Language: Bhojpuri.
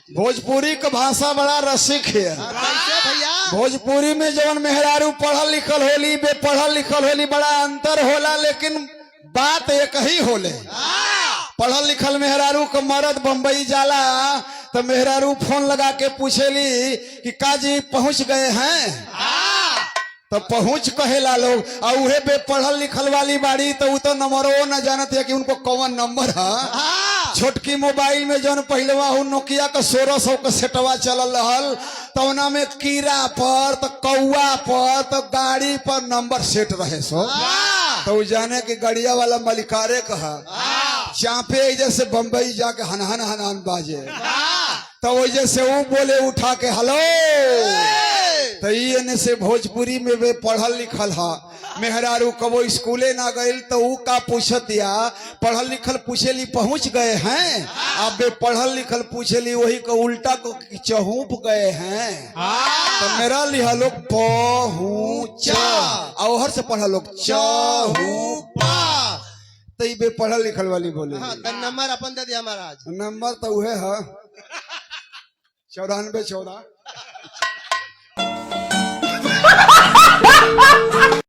भोजपुरी का भाषा बड़ा रसिक है। कैसे भैया? भोजपुरी में जवन मेहरारू पढ़ल लिखल होली बे पढ़ल लिखल होली बड़ा अंतर होला, लेकिन बात एक ही होले। पढ़ल लिखल मेहरारू का मर्द बम्बई जाला तो मेहरारू फोन लगा के पूछेली कि काजी पहुंच गए हैं, तो पहुंच कहेला लोग। और उहे बे पढ़ल लिखल वाली बाड़ी तो वो तो नंबरो न जानत है कि उनको कौन नंबर है। छोटकी मोबाइल में जौन पहलवा हो नोकिया का 1600 का सेटवा चलल रहल, तो उना में कीड़ा पर तो कौआ पर तो गाड़ी पर नंबर सेट रहे सो। तो जाने की गड़िया वाला मलिकारे कहा चापे जैसे बम्बई जाके हनहन हनहन बाजे, तो वजह से वो बोले उठा के हेलो। तो ये से भोजपुरी में वे पढ़ल लिखल हा मेहरारू कबो स्कूले ना गए तो वो का पूछत या पढ़ल लिखल पूछेली पहुंच गए हैं, अब वे पढ़ल लिखल पूछेली वही को उल्टा को चहूप गए हैं। तो मेरा लिहा लोग पहुंचा और हर से पढ़ा लोग चहूपा, तो ये पढ़ल लिखल वाली बोले। नंबर अपन दे दिया महाराज। नंबर तो वह है 9414।